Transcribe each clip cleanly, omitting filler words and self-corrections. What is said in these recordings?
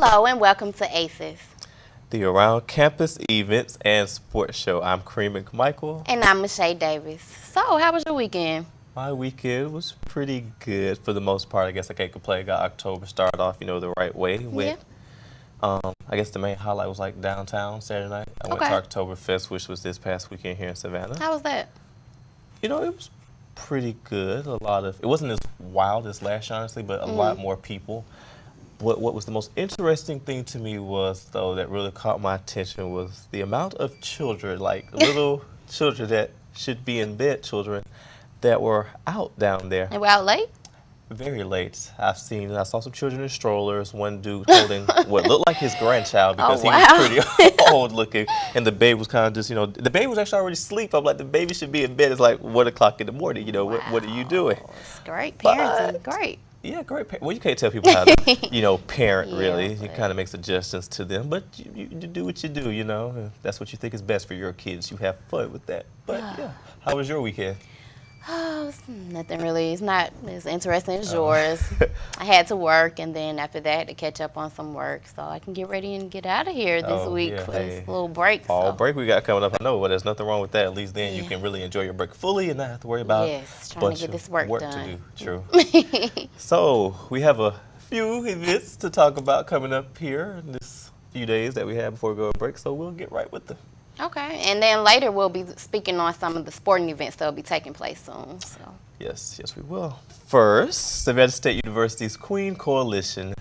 Hello and welcome to ACES. The Around Campus Events and Sports Show. I'm Karmac Michael. And I'm Michelle Davis. So, how was your weekend? My weekend was pretty good for the most part. I guess I can't complain. Got October started off, the right way. I guess the main highlight was like downtown Saturday night. I went to Oktoberfest, which was this past weekend here in Savannah. How was that? It was pretty good. It wasn't as wild as last year, honestly, but a lot more people. What was the most interesting thing to me was, though, that really caught my attention was the amount of children, like little children that should be in bed, children that were out down there. And we're out late? Very late. I saw some children in strollers, one dude holding what looked like his grandchild because he was pretty old looking, and the baby was kind of just, the baby was actually already asleep. I'm like, the baby should be in bed. It's like 1 o'clock in the morning, what are you doing? It's great parenting, great. Yeah, great. Well, you can't tell people how to, parent, really. Yeah, you kind of make suggestions to them, but you do what you do, If that's what you think is best for your kids. You have fun with that. But, yeah. How was your weekend? Oh, it's nothing really. It's not as interesting as yours. I had to work, and then after that, I had to catch up on some work so I can get ready and get out of here this week for this little break. Fall break we got coming up. I know, but there's nothing wrong with that. At least then you can really enjoy your break fully and not have to worry about trying to get this work done. To do. True. So we have a few events to talk about coming up here in this few days that we have before we go on break, so we'll get right with them. Okay, and then later we'll be speaking on some of the sporting events that will be taking place soon. So. Yes, we will. First, Savannah State University's Queen Coalition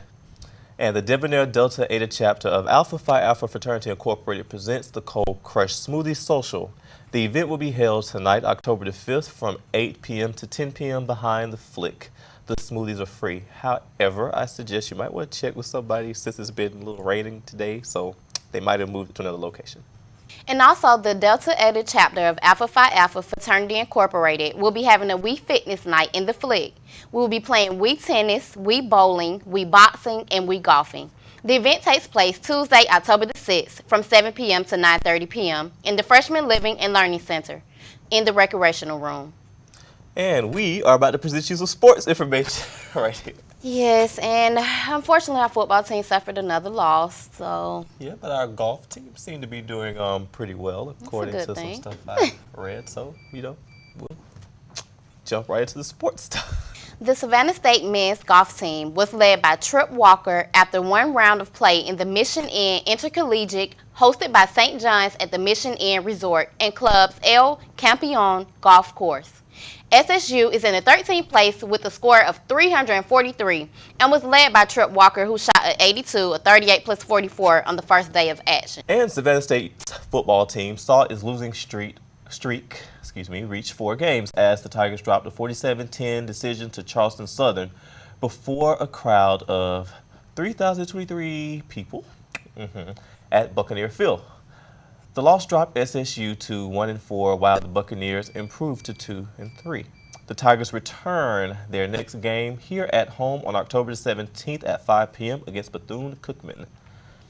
and the Debonair Delta Eta chapter of Alpha Phi Alpha Fraternity Incorporated presents the Cold Crush Smoothie Social. The event will be held tonight, October the 5th, from 8 p.m. to 10 p.m. behind the Flick. The smoothies are free. However, I suggest you might want to check with somebody since it's been a little raining today, so they might have moved it to another location. And also, the Delta Eta chapter of Alpha Phi Alpha Fraternity Incorporated will be having a Wii Fitness night in the Flick. We will be playing Wii Tennis, Wii Bowling, Wii Boxing, and Wii Golfing. The event takes place Tuesday, October the 6th from 7 p.m. to 9:30 p.m. in the Freshman Living and Learning Center in the recreational room. And we are about to present you some sports information right here. Yes, and unfortunately our football team suffered another loss, so... Yeah, but our golf team seemed to be doing pretty well, according to some stuff I read. So, we'll jump right into the sports stuff. The Savannah State men's golf team was led by Trip Walker after one round of play in the Mission Inn Intercollegiate, hosted by St. John's at the Mission Inn Resort and Club's El Campeon Golf Course. SSU is in the 13th place with a score of 343 and was led by Trip Walker, who shot an 82, a 38 plus 44 on the first day of action. And Savannah State's football team saw its losing streak reach 4 games as the Tigers dropped a 47-10 decision to Charleston Southern before a crowd of 3,023 people at Buccaneer Field. The loss dropped SSU to 1-4, while the Buccaneers improved to 2-3. The Tigers return their next game here at home on October 17th at 5 p.m. against Bethune-Cookman.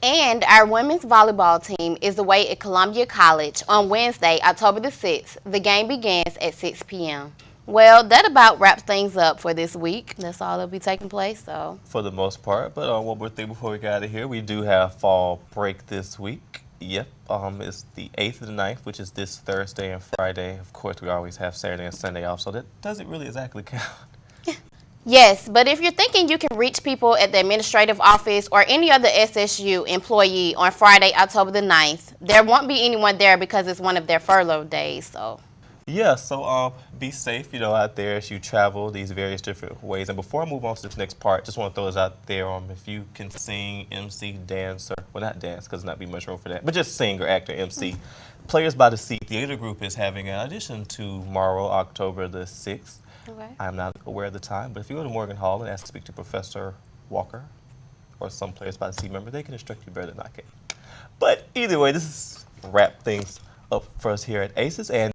And our women's volleyball team is away at Columbia College on Wednesday, October the 6th. The game begins at 6 p.m. Well, that about wraps things up for this week. That's all that will be taking place. So, for the most part, but one more thing before we get out of here, we do have fall break this week. Yep, it's the 8th and the 9th, which is this Thursday and Friday. Of course, we always have Saturday and Sunday off, so that doesn't really exactly count. Yes, but if you're thinking you can reach people at the administrative office or any other SSU employee on Friday, October the 9th, there won't be anyone there because it's one of their furlough days, so... Yeah, so be safe, out there as you travel these various different ways. And before I move on to this next part, just want to throw this out there. If you can sing, MC, dance, well, not dance because there's not be much room for that, but just sing or act or MC. Players by the Sea Theater Group is having an audition tomorrow, October the 6th. Okay. I'm not aware of the time, but if you go to Morgan Hall and ask to speak to Professor Walker or some Players by the Sea member, they can instruct you better than I can. But either way, this is wrap things up for us here at ACES. And